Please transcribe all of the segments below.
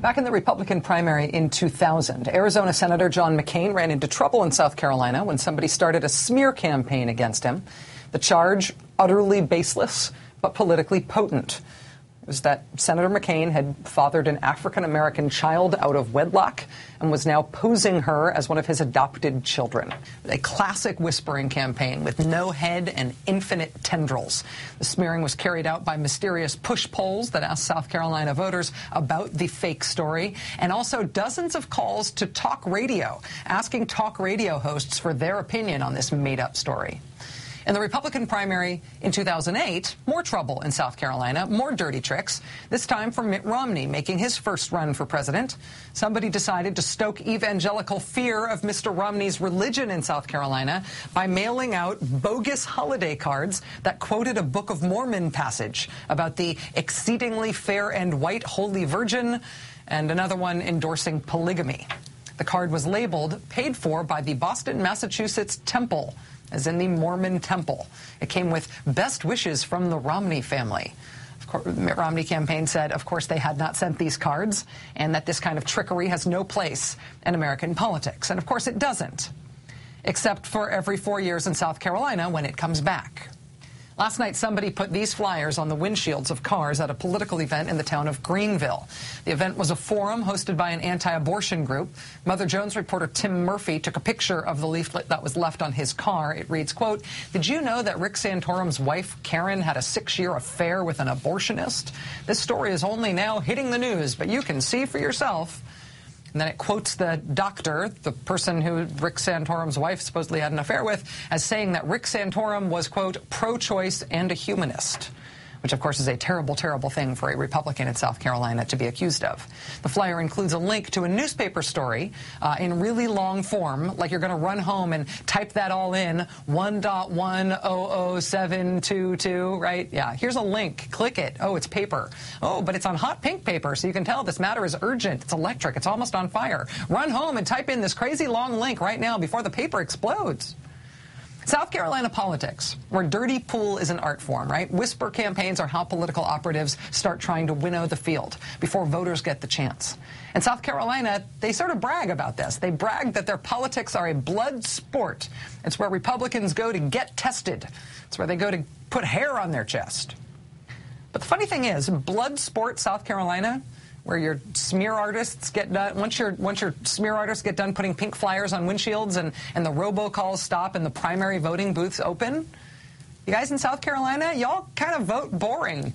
Back in the Republican primary in 2000, Arizona Senator John McCain ran into trouble in South Carolina when somebody started a smear campaign against him. The charge, utterly baseless, but politically potent. It was that Senator McCain had fathered an African-American child out of wedlock and was now posing her as one of his adopted children. A classic whispering campaign with no head and infinite tendrils. The smearing was carried out by mysterious push polls that asked South Carolina voters about the fake story, and also dozens of calls to talk radio, asking talk radio hosts for their opinion on this made-up story. In the Republican primary in 2008, more trouble in South Carolina, more dirty tricks, this time for Mitt Romney making his first run for president. Somebody decided to stoke evangelical fear of Mr. Romney's religion in South Carolina by mailing out bogus holiday cards that quoted a Book of Mormon passage about the exceedingly fair and white Holy Virgin, and another one endorsing polygamy. The card was labeled, paid for by the Boston, Massachusetts Temple, as in the Mormon temple. It came with best wishes from the Romney family. Of course, the Mitt Romney campaign said, of course, they had not sent these cards and that this kind of trickery has no place in American politics. And of course it doesn't, except for every 4 years in South Carolina when it comes back. Last night, somebody put these flyers on the windshields of cars at a political event in the town of Greenville. The event was a forum hosted by an anti-abortion group. Mother Jones reporter Tim Murphy took a picture of the leaflet that was left on his car. It reads, quote, "Did you know that Rick Santorum's wife, Karen, had a 6-year affair with an abortionist? This story is only now hitting the news, but you can see for yourself." And then it quotes the doctor, the person who Rick Santorum's wife supposedly had an affair with, as saying that Rick Santorum was, quote, pro-choice and a humanist, which, of course, is a terrible, terrible thing for a Republican in South Carolina to be accused of. The flyer includes a link to a newspaper story in really long form, like you're going to run home and type that all in, 1.1000722, right? Yeah, here's a link. Click it. Oh, it's paper. Oh, but it's on hot pink paper, so you can tell this matter is urgent. It's electric. It's almost on fire. Run home and type in this crazy long link right now before the paper explodes. South Carolina politics, where dirty pool is an art form, right? Whisper campaigns are how political operatives start trying to winnow the field before voters get the chance. In South Carolina, they sort of brag about this. They brag that their politics are a blood sport. It's where Republicans go to get tested. It's where they go to put hair on their chest. But the funny thing is, blood sport South Carolina, where your smear artists get done, once your smear artists get done putting pink flyers on windshields and the robocalls stop and the primary voting booths open, you guys in South Carolina, y'all kind of vote boring.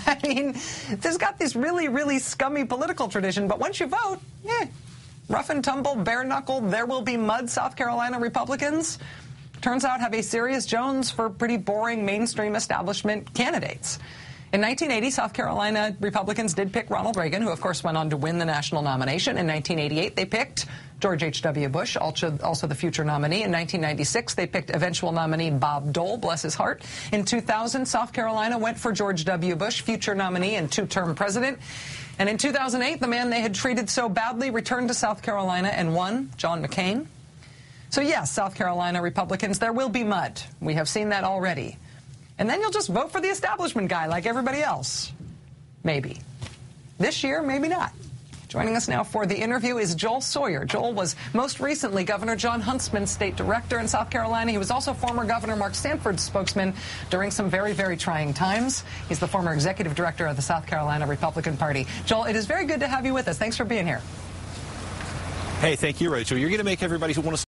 I mean, there's got this really, really scummy political tradition, but once you vote, rough and tumble, bare knuckle, there will be mud South Carolina Republicans, turns out have a serious Jones for pretty boring mainstream establishment candidates. In 1980, South Carolina Republicans did pick Ronald Reagan, who, of course, went on to win the national nomination. In 1988, they picked George H.W. Bush, also the future nominee. In 1996, they picked eventual nominee Bob Dole, bless his heart. In 2000, South Carolina went for George W. Bush, future nominee and two-term president. And in 2008, the man they had treated so badly returned to South Carolina and won, John McCain. So, yes, South Carolina Republicans, there will be mud. We have seen that already. And then you'll just vote for the establishment guy like everybody else. Maybe. This year, maybe not. Joining us now for the interview is Joel Sawyer. Joel was most recently Governor John Huntsman's state director in South Carolina. He was also former Governor Mark Sanford's spokesman during some very, very trying times. He's the former executive director of the South Carolina Republican Party. Joel, it is very good to have you with us. Thanks for being here. Hey, thank you, Rachel. You're going to make everybody who want to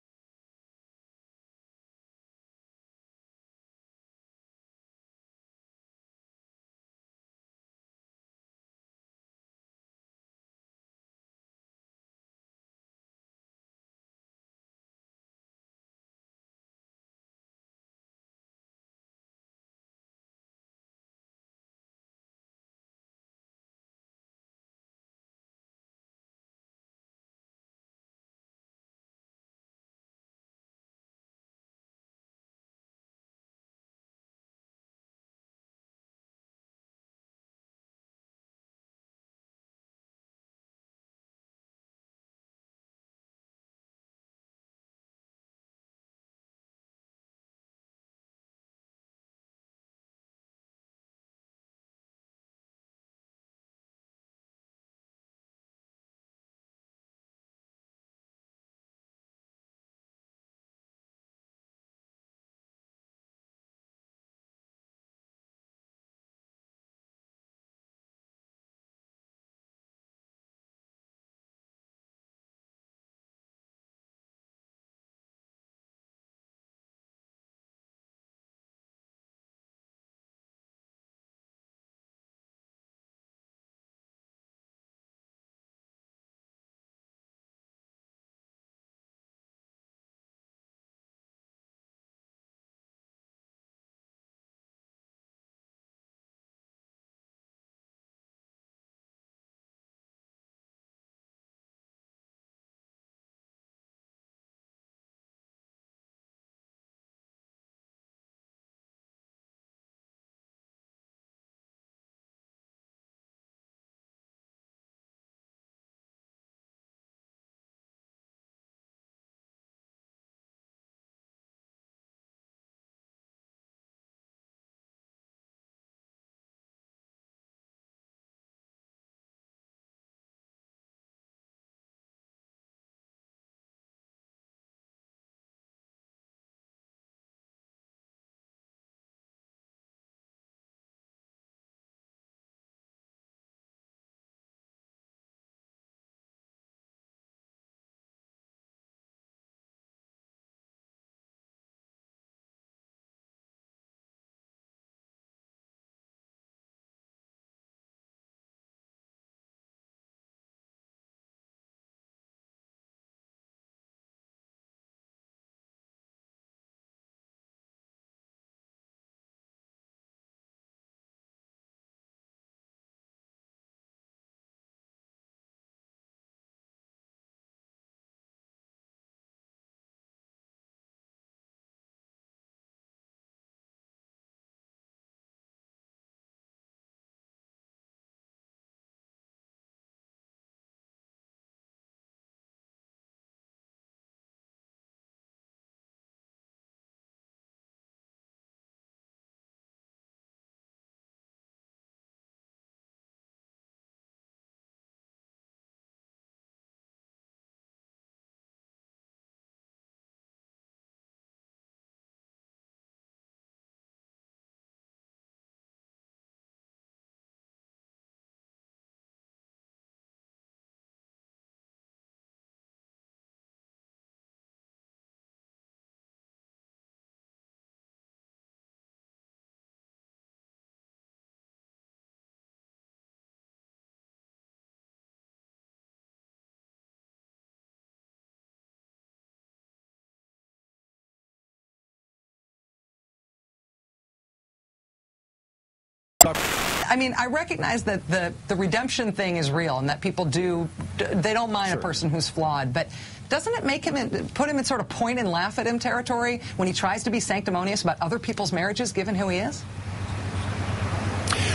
I mean, I recognize that the redemption thing is real and that people they don't mind a person who's flawed, but doesn't it make him, put him in sort of point and laugh at him territory when he tries to be sanctimonious about other people's marriages, given who he is?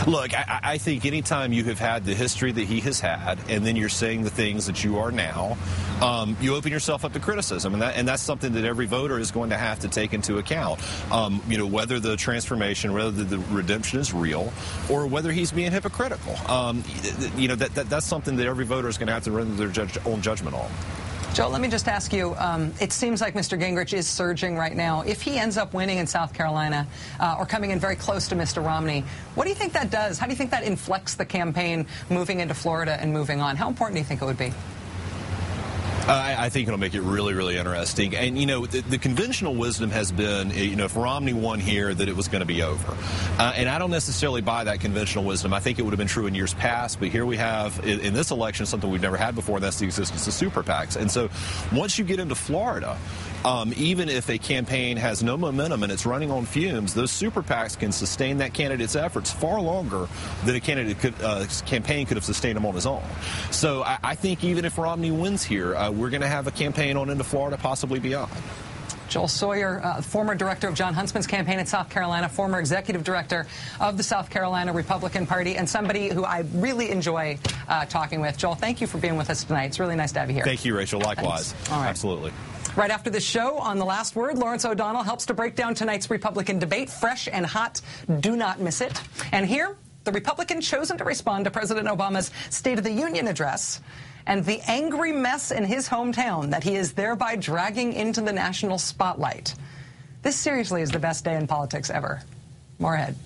Look, I think anytime you have had the history that he has had, and then you're saying the things that you are now, you open yourself up to criticism, and that's something that every voter is going to have to take into account. Whether the transformation, whether the redemption is real, or whether he's being hypocritical. That's something that every voter is going to have to render their own judgment on. Joe, let me just ask you, it seems like Mr. Gingrich is surging right now. If he ends up winning in South Carolina or coming in very close to Mr. Romney, what do you think that does? How do you think that inflects the campaign moving into Florida and moving on? How important do you think it would be? I think it'll make it really, really interesting. And, the conventional wisdom has been, if Romney won here, that it was going to be over. And I don't necessarily buy that conventional wisdom. I think it would have been true in years past, but here we have, in this election, something we've never had before, and that's the existence of super PACs. And so once you get into Florida, even if a campaign has no momentum and it's running on fumes, those super PACs can sustain that candidate's efforts far longer than a campaign could have sustained them on his own. So I think even if Romney wins here, we're going to have a campaign on into Florida, possibly beyond. Joel Sawyer, former director of John Huntsman's campaign in South Carolina, former executive director of the South Carolina Republican Party, and somebody who I really enjoy talking with. Joel, thank you for being with us tonight. It's really nice to have you here. Thank you, Rachel. Likewise. Thanks. All right. Absolutely. Right after this show, on The Last Word, Lawrence O'Donnell helps to break down tonight's Republican debate. Fresh and hot. Do not miss it. And here, the Republican chosen to respond to President Obama's State of the Union address and the angry mess in his hometown that he is thereby dragging into the national spotlight. This seriously is the best day in politics ever. More ahead.